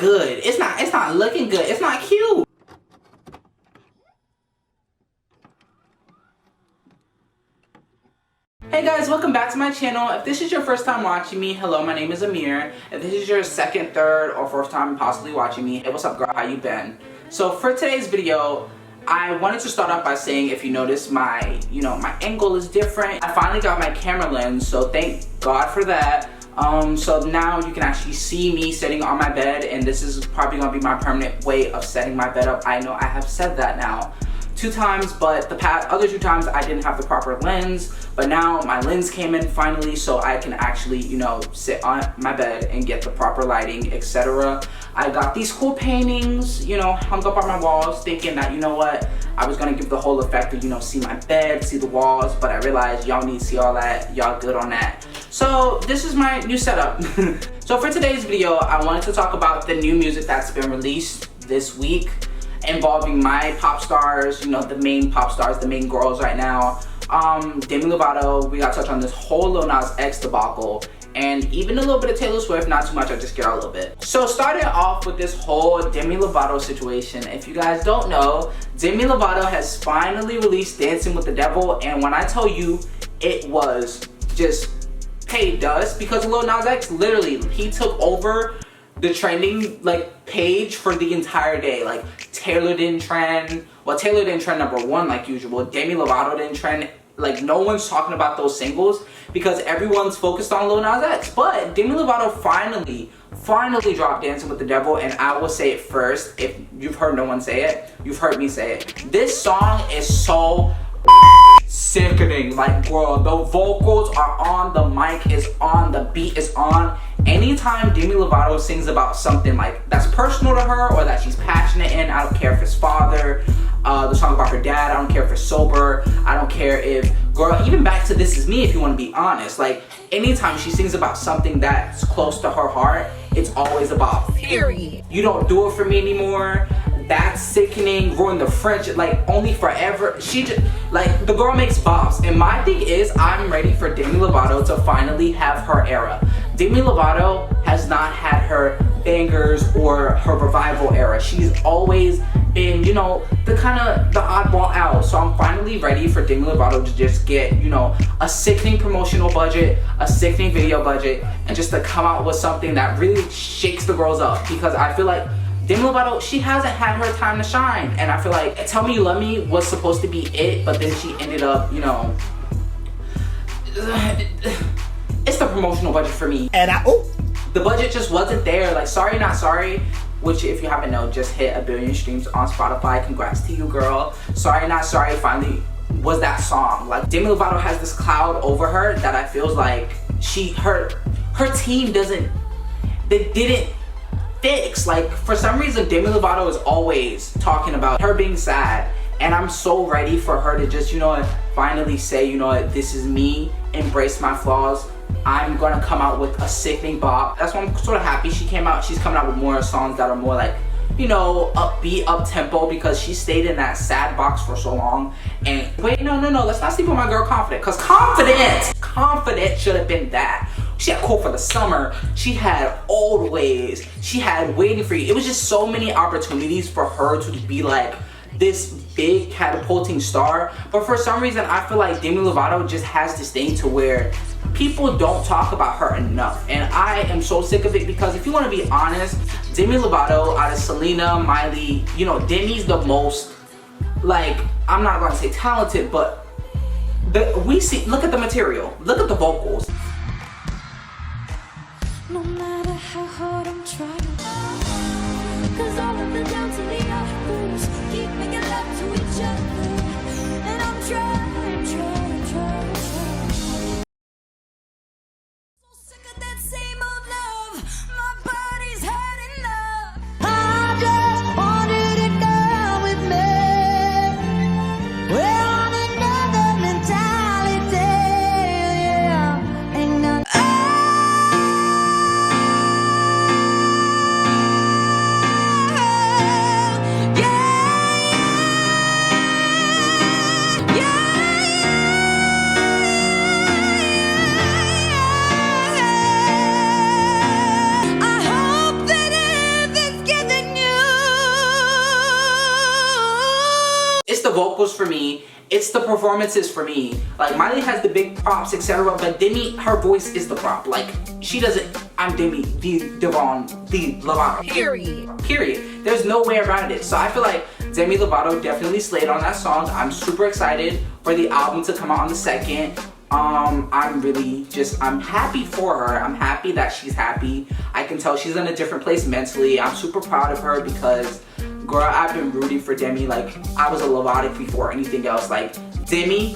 good. It's not looking good. It's not cute. Hey guys, welcome back to my channel. If this is your first time watching me, hello, my name is Amir. If this is your second, third, or fourth time possibly watching me, hey, what's up girl, how you been? So for today's video, I wanted to start off by saying, if you notice my angle is different. I finally got my camera lens, so thank God for that. So now you can actually see me sitting on my bed, and this is probably gonna be my permanent way of setting my bed up. I know I have said that now 2 times, but the other 2 times I didn't have the proper lens, but now my lens came in finally, so I can actually, sit on my bed and get the proper lighting, etc. I got these cool paintings, hung up on my walls, thinking that, what, I was gonna give the whole effect of, see my bed, see the walls, but I realized y'all need to see all that, y'all good on that. So this is my new setup. So for today's video, I wanted to talk about the new music that's been released this week, involving my pop stars, the main pop stars, the main girls right now. Demi Lovato, we gotta touch on this whole Lil Nas X debacle, and even a little bit of Taylor Swift, not too much, I just get out a little bit. So starting off with this whole Demi Lovato situation, if you guys don't know, Demi Lovato has finally released Dancing with the Devil, and when I tell you, it was just paid dust, because Lil Nas X, literally, he took over the trending page for the entire day. Like, Taylor didn't trend. Well, Taylor didn't trend #1 like usual. Demi Lovato didn't trend. Like, no one's talking about those singles because everyone's focused on Lil Nas X. But Demi Lovato finally dropped Dancing with the Devil, and I will say it first. If you've heard no one say it, you've heard me say it. This song is so sickening. Like, bro, the vocals are on, the mic is on, the beat is on. Anytime Demi Lovato sings about something that's personal to her or that she's passionate in, I don't care if it's father, the song about her dad, I don't care if it's sober, I don't care if, girl, even back to This Is Me, if you want to be honest, anytime she sings about something that's close to her heart, it's always about, period. You don't do it for me anymore. That's sickening. Ruin the friendship, only forever. She just, the girl makes bops. And my thing is, I'm ready for Demi Lovato to finally have her era. Demi Lovato has not had her bangers or her revival era. She's always been, the oddball out. So I'm finally ready for Demi Lovato to just get, a sickening promotional budget, a sickening video budget, and just to come out with something that really shakes the girls up. Because I feel like Demi Lovato, she hasn't had her time to shine, and I feel like Tell Me You Love Me was supposed to be it, but then she ended up, it's the promotional budget for me. And the budget just wasn't there. Sorry Not Sorry, which if you haven't known, just hit 1 billion streams on Spotify. Congrats to you, girl. Sorry Not Sorry finally was that song. Demi Lovato has this cloud over her that I feel like her team didn't fix. For some reason, Demi Lovato is always talking about her being sad, and I'm so ready for her to just, finally say, this is me, embrace my flaws. I'm gonna come out with a sickening bop. That's why I'm sort of happy she's coming out with more songs that are more upbeat, up-tempo, because she stayed in that sad box for so long. And wait, no, let's not sleep on my girl Confident, because Confident should have been that. She had Cool for the Summer, she had Always, she had Waiting for You. It was just so many opportunities for her to be this big catapulting star. But for some reason, I feel like Demi Lovato just has this thing to where people don't talk about her enough. And I am so sick of it, because if you want to be honest, Demi Lovato, out of Selena, Miley, Demi's the most, I'm not going to say talented, but look at the material, look at the vocals. No matter how hard I'm trying, 'cause all of the downs and the uppers keep making love to each other, and I'm trying. So sick of that same old love, my body's had enough. I just wanted it done with me. We're on another mentality, yeah. Ain't none. vocals for me. It's the performances for me. Like, Miley has the big props, etc. But Demi, her voice is the prop. Like, she doesn't, I'm Demi Lovato. Period. There's no way around it. So I feel like Demi Lovato definitely slayed on that song. I'm super excited for the album to come out on the 2nd. I'm happy for her. I'm happy that she's happy. I can tell she's in a different place mentally. I'm super proud of her because, girl, I've been rooting for Demi. Like, I was a Lovatic before anything else. Like, Demi,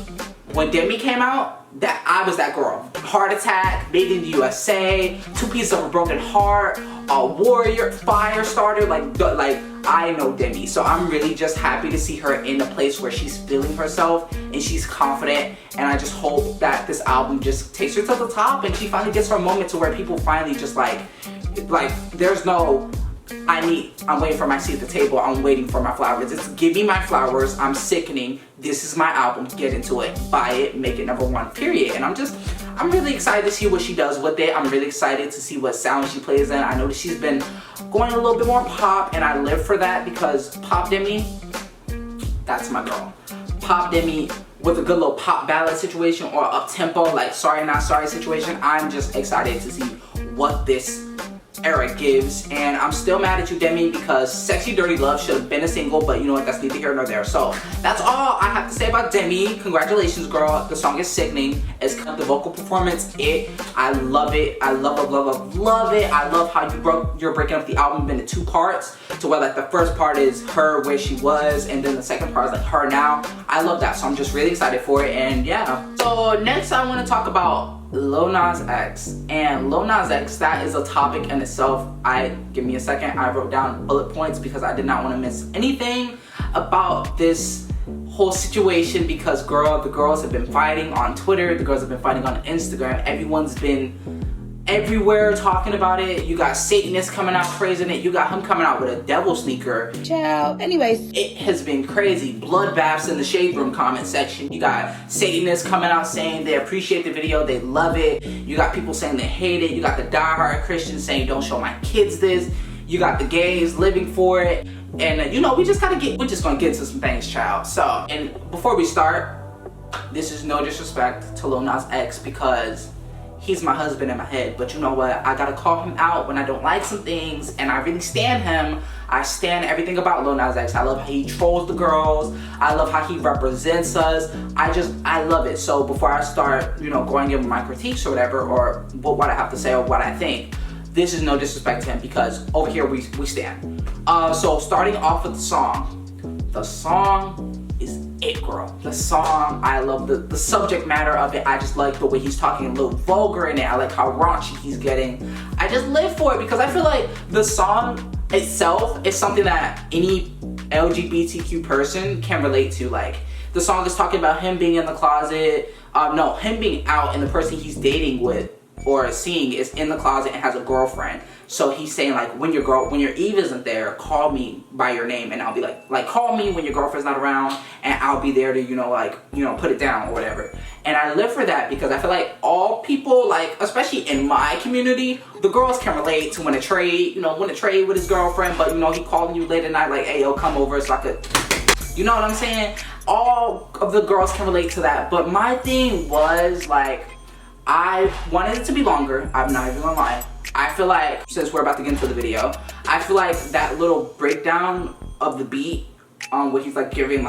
when Demi came out, that I was that girl. Heart Attack, Made in the USA, 2 Pieces of a Broken Heart, a Warrior, Fire Starter, like I know Demi. So I'm really just happy to see her in a place where she's feeling herself and she's confident, and I just hope that this album just takes her to the top and she finally gets her moment to where people finally just like there's no I'm waiting for my seat at the table, I'm waiting for my flowers. It's give me my flowers, I'm sickening, this is my album, get into it, buy it, make it #1, period. And I'm really excited to see what she does with it. I'm really excited to see what sound she plays in. I know that she's been going a little bit more pop, and I live for that because Pop Demi, that's my girl. Pop Demi with a good little pop ballad situation or up-tempo, like Sorry Not Sorry situation. I'm just excited to see what this era gives, and I'm still mad at you, Demi, because Sexy Dirty Love should have been a single, but you know what, that's neither here nor there. So that's all I have to say about Demi. Congratulations, girl. The song is sickening. It's the vocal performance, I love it. I love it. I love how you're breaking up the album into 2 parts, to where like the first part is her where she was, and then the second part is like her now. I love that, so I'm just really excited for it. And yeah, so next I want to talk about Lil Nas X. And Lil Nas X, that is a topic in itself. Give me a second, I wrote down bullet points because I did not want to miss anything about this whole situation, because girl, the girls have been fighting on Twitter, the girls have been fighting on Instagram, everyone's been everywhere talking about it. You got Satanists coming out praising it, you got him coming out with a devil sneaker. Ciao. Anyways, it has been crazy. Bloodbaths in the Shade Room comment section. You got Satanists coming out saying they appreciate the video, they love it. You got people saying they hate it. You got the diehard Christians saying don't show my kids this. You got the gays living for it. And you know, we're just gonna get into some things, child. So, and before we start, this is no disrespect to Lil Nas X because he's my husband in my head, but you know what? I gotta call him out when I don't like some things, and I really stan him. I stan everything about Lil Nas X. I love how he trolls the girls. I love how he represents us. I love it. So before I start, you know, going in with my critiques or whatever, or what I have to say or what I think, this is no disrespect to him because over here we stand. So starting off with the song. The song is it, girl. The song, I love the subject matter of it. I just like the way he's talking a little vulgar in it. I like how raunchy he's getting. I just live for it because I feel like the song itself is something that any LGBTQ person can relate to. Like, the song is talking about him being in the closet, him being out, and the person he's dating with or seeing is in the closet and has a girlfriend. So he's saying like, when your Eve isn't there, call me by your name, and I'll be like call me when your girlfriend's not around, and I'll be there to put it down or whatever. And I live for that because I feel like all people, like especially in my community, the girls can relate to when a trade with his girlfriend, but he calling you late at night like, hey yo, come over so I could, you know what I'm saying? All of the girls can relate to that. But my thing was like, I wanted it to be longer. I'm not even gonna lie. I feel like, since we're about to get into the video, I feel like that little breakdown of the beat, where he's like giving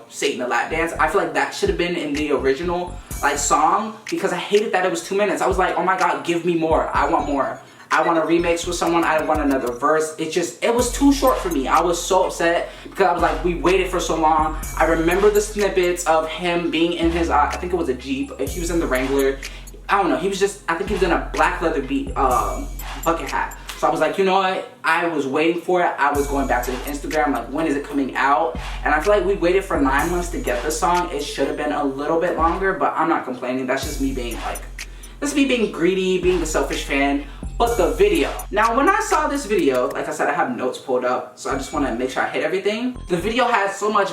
Satan a lap dance, I feel like that should have been in the original song, because I hated that it was 2 minutes. I was like, oh my god, give me more. I want more. I want a remix with someone. I want another verse. It was too short for me. I was so upset because I was like, we waited for so long. I remember the snippets of him being in his, I think it was a Jeep. He was in the Wrangler. I don't know, I think he was in a black leather bucket hat. So I was like, you know what? I was waiting for it. I was going back to his Instagram, like, when is it coming out? And I feel like we waited for 9 months to get this song. It should have been a little bit longer, but I'm not complaining. That's just me being greedy, being a selfish fan. But the video. Now, when I saw this video, like I said, I have notes pulled up, so I just want to make sure I hit everything. The video had so much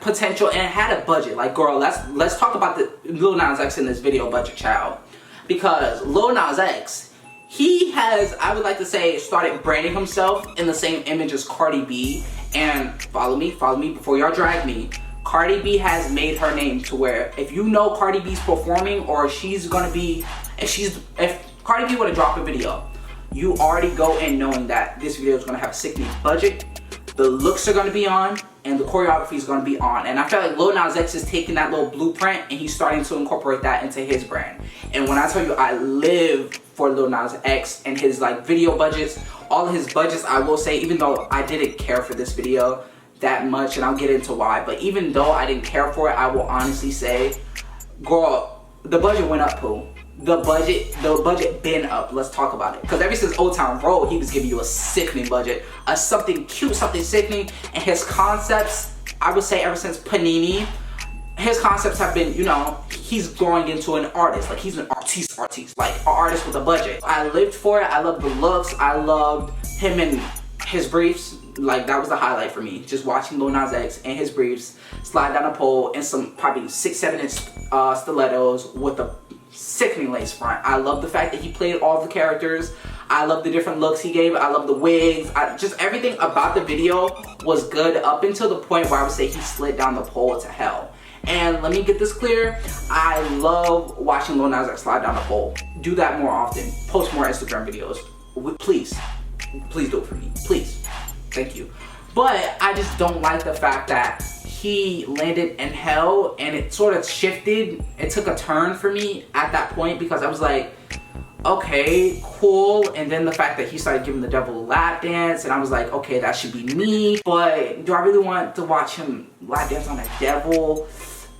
potential, and it had a budget. Like, girl, let's talk about the Lil Nas X in this video budget, child. Because Lil Nas X, he has, I would like to say, started branding himself in the same image as Cardi B. And follow me before y'all drag me. Cardi B has made her name to where if you know Cardi B's performing or she's gonna be, if Cardi B were to drop a video, you already go in knowing that this video is gonna have a sickening budget, the looks are gonna be on, and the choreography is gonna be on. And I feel like Lil Nas X is taking that little blueprint and he's starting to incorporate that into his brand. And when I tell you I live for Lil Nas X and his like video budgets, all of his budgets, I will say, even though I didn't care for this video that much, and I'll get into why, but even though I didn't care for it, I will honestly say, girl, the budget went up, poo. The budget been up. Let's talk about it. Because ever since Old Town Road, he was giving you a sickening budget, something cute, something sickening, and his concepts, I would say ever since Panini, his concepts have been, you know, he's growing into an artist. Like, he's an artiste, like an artist with a budget. I lived for it. I loved the looks. I loved him in his briefs. Like, that was the highlight for me. Just watching Lil Nas X and his briefs slide down a pole in some probably 6-7 inch stilettos with a sickening lace front. I love the fact that he played all the characters. I love the different looks he gave. I love the wigs. Just everything about the video was good up until the point where I would say he slid down the pole to hell. And let me get this clear. I love watching Lil Nas X slide down the pole. Do that more often. Post more Instagram videos. Please. Please do it for me. Please. Thank you. But I just don't like the fact that he landed in hell and it sort of shifted. It took a turn for me at that point because I was like, okay, cool. And then the fact that he started giving the devil a lap dance and I was like, okay, that should be me. But do I really want to watch him lap dance on a devil?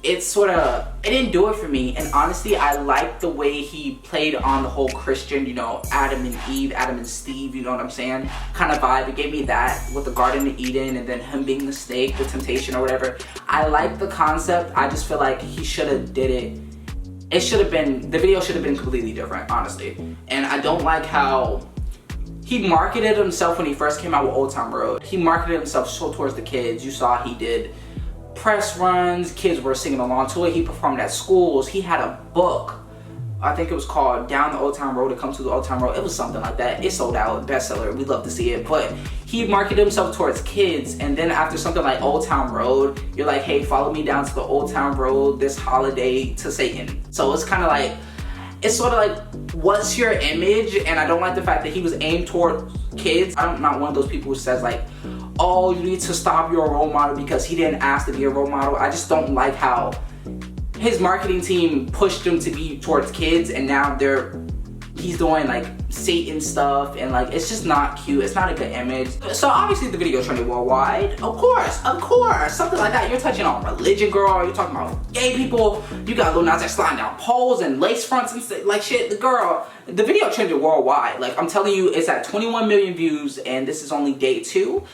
It didn't do it for me. And honestly, I liked the way he played on the whole Christian, you know, Adam and Eve, Adam and Steve, you know what I'm saying, kind of vibe. It gave me that with the Garden of Eden and then him being the snake, the temptation or whatever. I like the concept. I just feel like he should have did it. The video should have been completely different, honestly. And I don't like how he marketed himself when he first came out with Old Town Road. He marketed himself so towards the kids. You saw he did press runs, kids were singing along to it. He performed at schools. He had a book. I think it was called Down the Old Town Road to Come to the Old Town Road. It was something like that. It sold out, bestseller. We'd love to see it. But he marketed himself towards kids. And then after something like Old Town Road, you're like, hey, follow me down to the Old Town Road this holiday to Satan. So it's kind of like, it's sort of like, what's your image? And I don't like the fact that he was aimed toward kids. I'm not one of those people who says like, oh, you need to stop your role model because he didn't ask to be a role model. I just don't like how his marketing team pushed him to be towards kids and now he's doing like Satan stuff and like it's just not cute. It's not a good image. So obviously the video trended worldwide. Of course, something like that. You're touching on religion, girl. You're talking about gay people. You got Lil Nas X sliding down poles and lace fronts and like shit. The video trended worldwide. Like I'm telling you, it's at 21 million views and this is only day 2.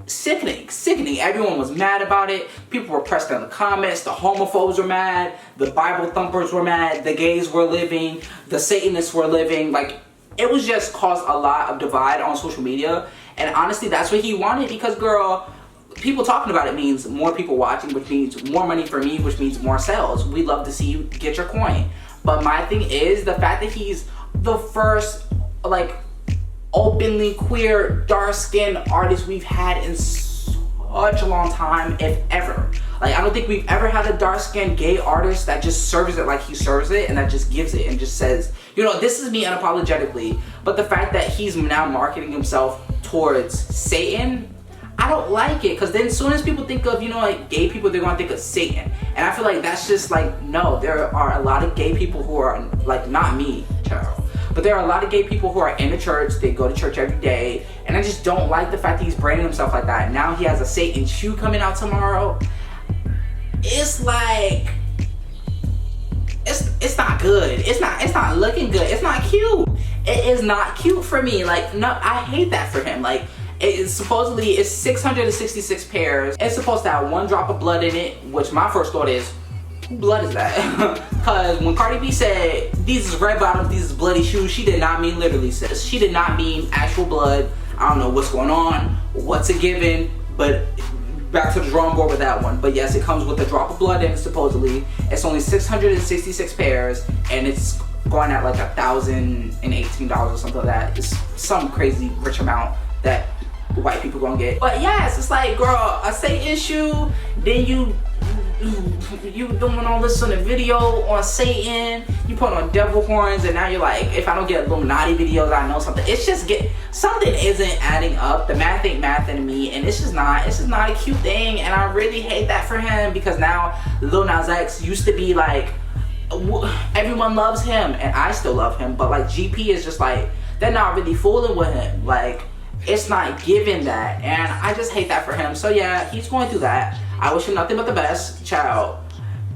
Sickening. Everyone was mad about it. People were pressed in the comments. The homophobes were mad. The Bible thumpers were mad. The gays were living. The Satanists were living. Like, it was just caused a lot of divide on social media. And honestly, that's what he wanted because, girl, people talking about it means more people watching, which means more money for me, which means more sales. We love to see you get your coin. But my thing is the fact that he's the first, like, openly queer, dark-skinned artist we've had in such a long time, if ever. Like, I don't think we've ever had a dark-skinned gay artist that just serves it like he serves it and that just gives it and just says, you know, this is me unapologetically. But the fact that he's now marketing himself towards Satan, I don't like it, because then as soon as people think of, you know, like gay people, they're gonna think of Satan. And I feel like that's just like, no, there are a lot of gay people who are like, not me, Charles. But there are a lot of gay people who are in the church. They go to church every day. And I just don't like the fact that he's branding himself like that. Now he has a Satan shoe coming out tomorrow. It's like, it's not good. It's not looking good. It's not cute. It is not cute for me. Like, no, I hate that for him. Like, supposedly it's 666 pairs. It's supposed to have 1 drop of blood in it, which my first thought is, who blood is that? Because when Cardi B said, these is red bottoms, these is bloody shoes, she did not mean literally, sis. She did not mean actual blood. I don't know what's going on, what's a given, but back to the drawing board with that one. But yes, it comes with a drop of blood in it, supposedly. It's only 666 pairs, and it's going at like $1,018 or something like that. It's some crazy rich amount that white people gonna get. But yes, it's like, girl, a Satan issue, then you doing all this on a video on Satan, you put on devil horns, and now you're like, if I don't get Illuminati videos, I know something. It's just something isn't adding up. The math ain't mathing me, and it's just not a cute thing, and I really hate that for him, because now Lil Nas X used to be like, everyone loves him, and I still love him, but like GP is just like, they're not really fooling with him. Like, it's not giving that, and I just hate that for him. So yeah, he's going through that. I wish him nothing but the best. Child,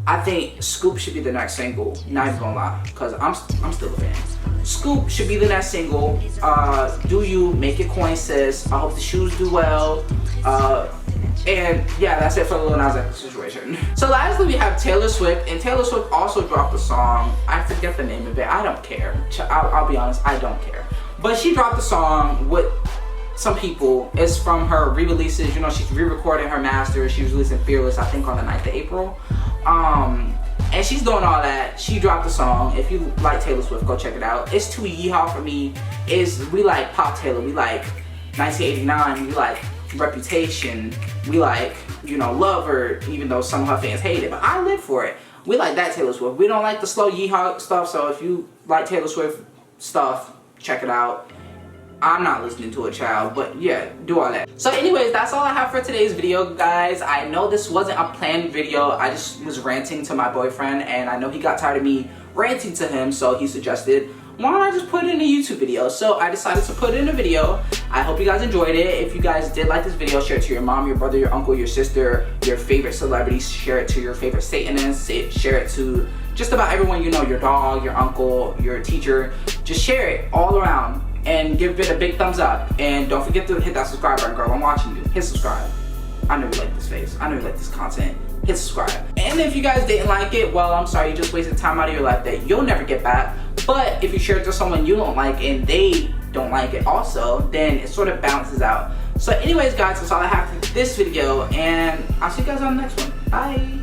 I think Scoop should be the next single. Not even gonna lie, because I'm still a fan. Scoop should be the next single. Do you make it coin, sis? I hope the shoes do well. And yeah, that's it for the Lil Nas X situation. So lastly, we have Taylor Swift, and Taylor Swift also dropped a song. I forget the name of it. I don't care. I'll be honest, I don't care. But she dropped a song with some people. It's from her re-releases. You know, she's re-recording her masters. She was releasing Fearless, I think, on the 9th of April. And she's doing all that. She dropped a song. If you like Taylor Swift, go check it out. It's too yeehaw for me. We like Pop Taylor. We like 1989. We like Reputation. We like, you know, Love Her, even though some of her fans hate it. But I live for it. We like that Taylor Swift. We don't like the slow yeehaw stuff. So if you like Taylor Swift stuff, check it out. I'm not listening to a child, but yeah, do all that. So anyways, that's all I have for today's video, guys. I know this wasn't a planned video. I just was ranting to my boyfriend, and I know he got tired of me ranting to him, so he suggested, why don't I just put it in a YouTube video? So I decided to put it in a video. I hope you guys enjoyed it. If you guys did like this video, share it to your mom, your brother, your uncle, your sister, your favorite celebrities. Share it to your favorite Satanists. Share it to just about everyone you know, your dog, your uncle, your teacher. Just share it all around. And give it a big thumbs up. And don't forget to hit that subscribe button, girl. I'm watching you. Hit subscribe. I know you like this face. I know you like this content. Hit subscribe. And if you guys didn't like it, well, I'm sorry. You just wasted time out of your life that you'll never get back. But if you share it to someone you don't like and they don't like it also, then it sort of balances out. So anyways, guys, that's all I have for this video. And I'll see you guys on the next one. Bye.